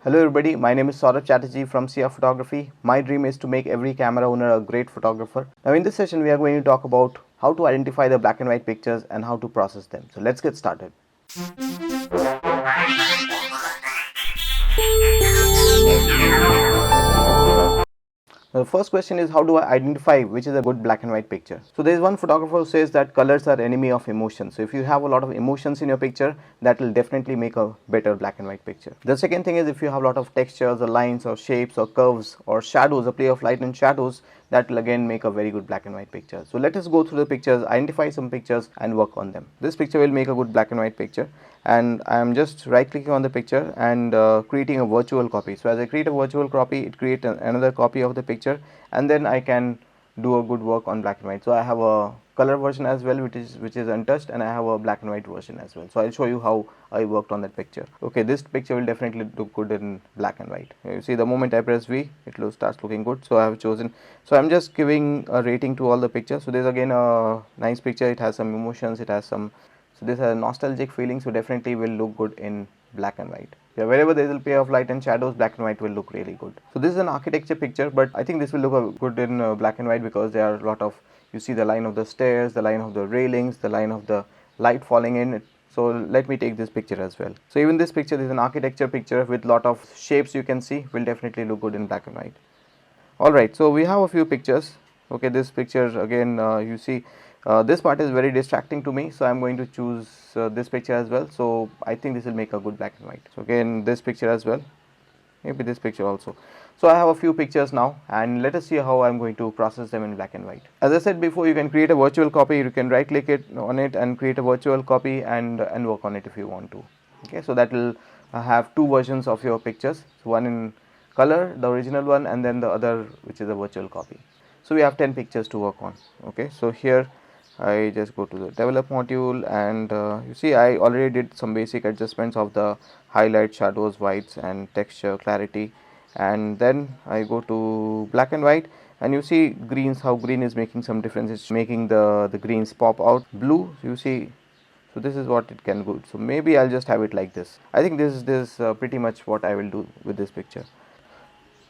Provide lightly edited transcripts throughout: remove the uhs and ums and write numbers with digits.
Hello everybody, my name is Saurabh Chatterjee from SIA Photography. My dream is to make every camera owner a great photographer. Now in this session we are going to talk about how to identify the black and white pictures and how to process them. So let's get started. The first question is, how do I identify which is a good black and white picture? So there is one photographer who says that colors are enemy of emotion. So if you have a lot of emotions in your picture, that will definitely make a better black and white picture. The second thing is, if you have a lot of textures or lines or shapes or curves or shadows, a play of light and shadows, that will again make a very good black and white picture. So let us go through the pictures, identify some pictures and work on them. This picture will make a good black and white picture, and I am just right clicking on the picture and creating a virtual copy. So as I create a virtual copy, it creates another copy of the picture, and then I can do a good work on black and white. So I have a color version as well, which is untouched, and I have a black and white version as well. So I'll show you how I worked on that picture. Okay, this picture will definitely look good in black and white. You see, the moment I press V, it starts looking good. So I have chosen, so I'm just giving a rating to all the pictures. So there's again a nice picture, it has some emotions, it has some, so this has a nostalgic feeling, so definitely will look good in black and white. Yeah, wherever there is a play of light and shadows, black and white will look really good. So this is an architecture picture, but I think this will look good in black and white, because there are a lot of, you see the line of the stairs, the line of the railings, the line of the light falling in. So let me take this picture as well. So even this picture is an architecture picture with lot of shapes, you can see, will definitely look good in black and white. Alright, so we have a few pictures. Okay, this picture again, you see this part is very distracting to me, so I am going to choose this picture as well. So I think this will make a good black and white. So again, this picture as well, maybe this picture also. So I have a few pictures now, and let us see how I am going to process them in black and white. As I said before, you can create a virtual copy. You can right click it on it and create a virtual copy and work on it if you want to. Okay, so that will have two versions of your pictures, so one in color, the original one, and then the other, which is a virtual copy. So we have 10 pictures to work on. Okay, so here I just go to the develop module, and you see I already did some basic adjustments of the highlight, shadows, whites and texture, clarity, and then I go to black and white, and you see greens, how green is making some difference. It's making the greens pop out. Blue, you see, so this is what it can do. So maybe I'll just have it like this. I think this is pretty much what I will do with this picture.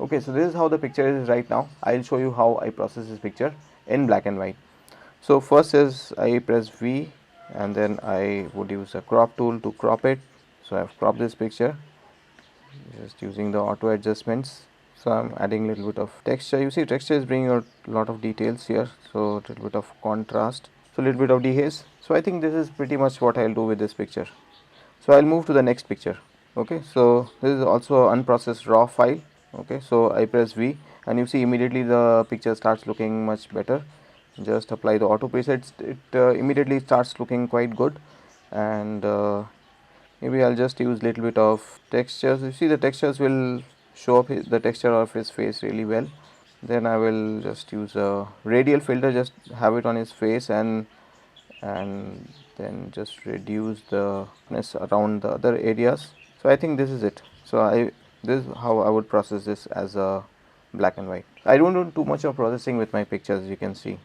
Okay, so this is how the picture is right now. I'll show you how I process this picture in black and white. So first is I press V, and then I would use a crop tool to crop it. So I have cropped this picture just using the auto adjustments. So I'm adding a little bit of texture. You see, texture is bringing out a lot of details here, so a little bit of contrast, so a little bit of dehaze. So I think this is pretty much what I'll do with this picture. So I'll move to the next picture. Okay, so this is also an unprocessed raw file. Okay, so I press V, and you see immediately the picture starts looking much better. Just apply the auto presets, it immediately starts looking quite good. And maybe I'll just use little bit of textures. You see, the textures will show up the texture of his face really well. Then I will just use a radial filter, just have it on his face, and then just reduce the ness around the other areas. So I think this is it. So this is how I would process this as a black and white. I don't do too much of processing with my pictures, as you can see.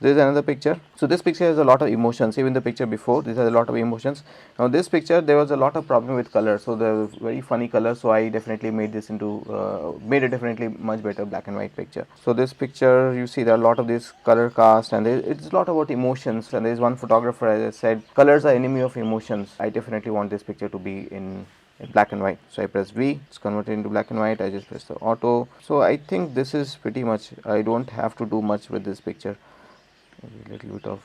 There is another picture. So this picture has a lot of emotions. Even the picture before, this has a lot of emotions. Now this picture, there was a lot of problem with color, so the very funny color. So I definitely made this into made a definitely much better black and white picture. So this picture, you see there are a lot of this color cast, and it's a lot about emotions. And there is one photographer, as I said, colors are enemy of emotions. I definitely want this picture to be in black and white. So I press V, it's converted into black and white. I just press the auto. So I think this is pretty much, I don't have to do much with this picture. Maybe a little bit of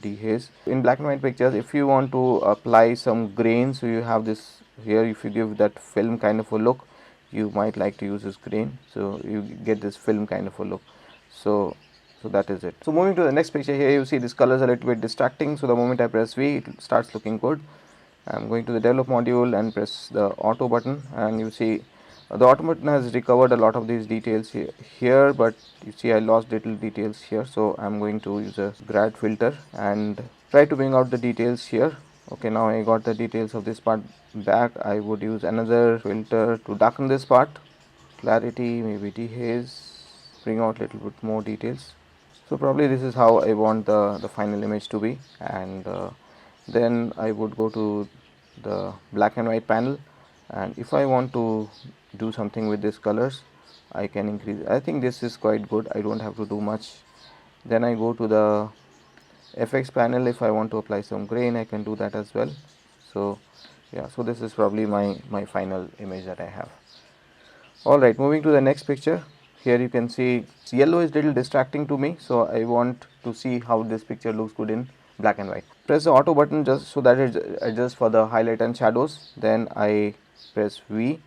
dehaze. In black and white pictures, if you want to apply some grain, so you have this here, if you give that film kind of a look, you might like to use this grain, so you get this film kind of a look. So that is it. So moving to the next picture, here you see this color is a little bit distracting, so the moment I press V, it starts looking good. I'm going to the develop module and press the auto button, and you see the auto button has recovered a lot of these details here, but you see I lost little details here. So I'm going to use a grad filter and try to bring out the details here. Okay, now I got the details of this part back. I would use another filter to darken this part, clarity, maybe dehaze, bring out little bit more details. So probably this is how I want the final image to be. And then I would go to the black and white panel, and if I want to do something with these colors, I can increase. I think this is quite good. I don't have to do much. Then I go to the FX panel. If I want to apply some grain, I can do that as well. So yeah, so this is probably my final image that I have. Alright, moving to the next picture. Here you can see yellow is little distracting to me, so I want to see how this picture looks good in black and white. Press the auto button just so that it adjusts for the highlight and shadows. Then I press V.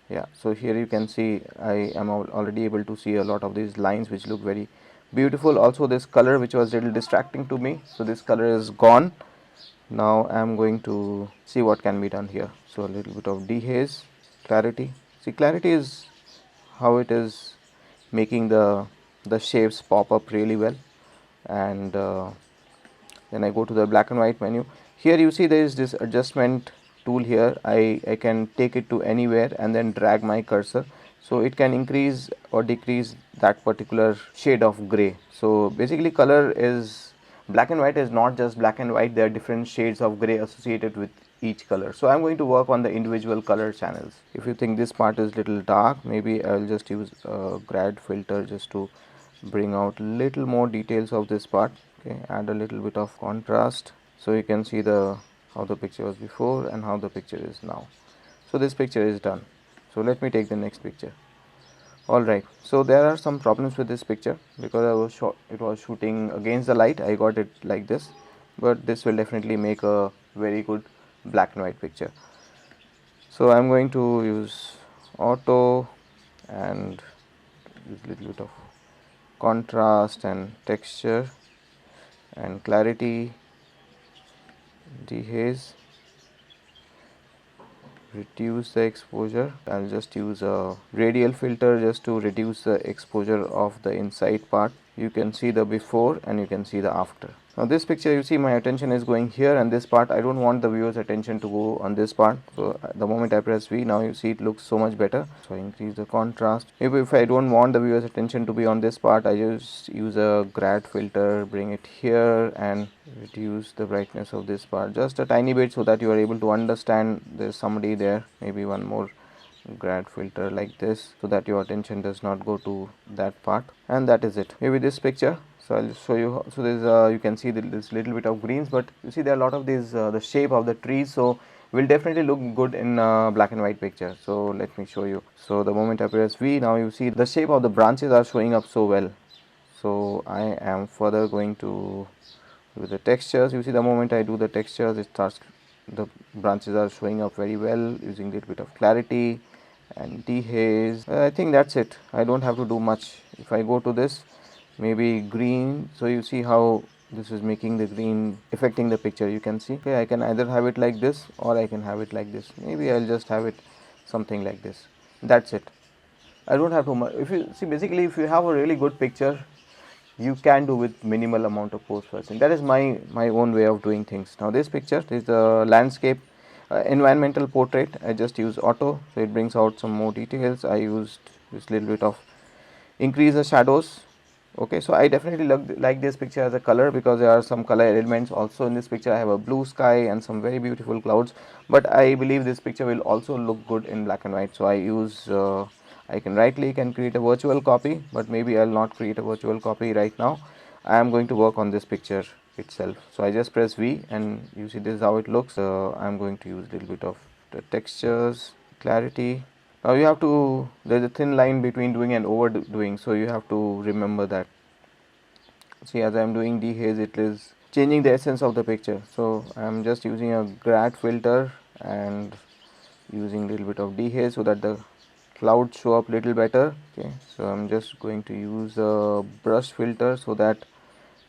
Yeah, so here you can see I am already able to see a lot of these lines which look very beautiful. Also this color which was little distracting to me, so this color is gone. Now I am going to see what can be done here. So a little bit of dehaze, clarity. See, clarity is how it is making the shapes pop up really well. And then I go to the black and white menu. Here you see there is this adjustment tool here. I can take it to anywhere and then drag my cursor, so it can increase or decrease that particular shade of gray. So basically color is, black and white is not just black and white, there are different shades of gray associated with each color. So I'm going to work on the individual color channels. If you think this part is little dark, maybe I'll just use a grad filter just to bring out little more details of this part. Okay, add a little bit of contrast so you can see the how the picture was before and how the picture is now. So this picture is done. So let me take the next picture. Alright, so there are some problems with this picture because it was shooting against the light. I got it like this, but this will definitely make a very good black and white picture. So I'm going to use auto and use a little bit of contrast and texture and clarity, dehaze, reduce the exposure. I'll just use a radial filter just to reduce the exposure of the inside part. You can see the before and you can see the after. Now this picture, you see my attention is going here, and this part I don't want the viewer's attention to go on this part. So the moment I press V, now you see it looks so much better. So I increase the contrast. Maybe if I don't want the viewer's attention to be on this part, I just use a grad filter, bring it here and reduce the brightness of this part just a tiny bit so that you are able to understand there's somebody there. Maybe one more grad filter like this so that your attention does not go to that part, and that is it. Maybe this picture, so I'll show you. So there's you can see this little bit of greens, but you see there are a lot of these the shape of the trees, so will definitely look good in black and white picture. So let me show you. So the moment I press V, now you see the shape of the branches are showing up so well. So I am further going to do the textures. You see the moment I do the textures, it starts, the branches are showing up very well using a little bit of clarity and dehaze. I think that's it. I don't have to do much. If I go to this, maybe green, so you see how this is making the green affecting the picture. You can see, okay, I can either have it like this or I can have it like this. Maybe I'll just have it something like this. That's it. I don't have to much. If you see, basically if you have a really good picture, you can do with minimal amount of post processing. That is my own way of doing things. Now this picture is the landscape environmental portrait. I just use auto, so it brings out some more details. I used this little bit of increase the shadows. Okay, so I definitely like this picture as a color because there are some color elements also in this picture. I have a blue sky and some very beautiful clouds, but I believe this picture will also look good in black and white. So I use I can right click and create a virtual copy, but maybe I'll not create a virtual copy right now. I am going to work on this picture itself. So I just press V and you see this is how it looks. I'm going to use a little bit of the textures, clarity. Now you have to, there's a thin line between doing and overdoing, so you have to remember that. See, as I am doing dehaze, it is changing the essence of the picture. So I am just using a grad filter and using a little bit of dehaze so that the clouds show up little better. Okay, so I'm just going to use a brush filter so that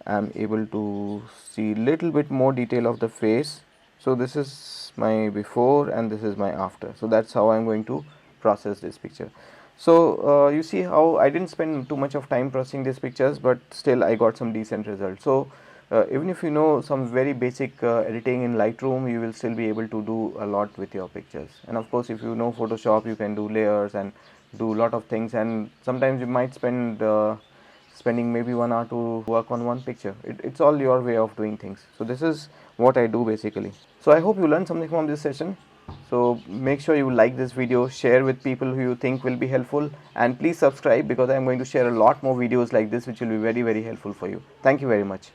I'm able to see little bit more detail of the face. So this is my before and this is my after. So that's how I'm going to process this picture. So you see how I didn't spend too much of time processing these pictures, but still I got some decent results. So even if you know some very basic editing in Lightroom, you will still be able to do a lot with your pictures. And of course, if you know Photoshop, you can do layers and do a lot of things, and sometimes you might spending maybe 1 hour to work on one picture. It's all your way of doing things. So this is what I do basically. So I hope you learned something from this session. So make sure you like this video, share with people who you think will be helpful, and please subscribe because I am going to share a lot more videos like this which will be very helpful for you. Thank you very much.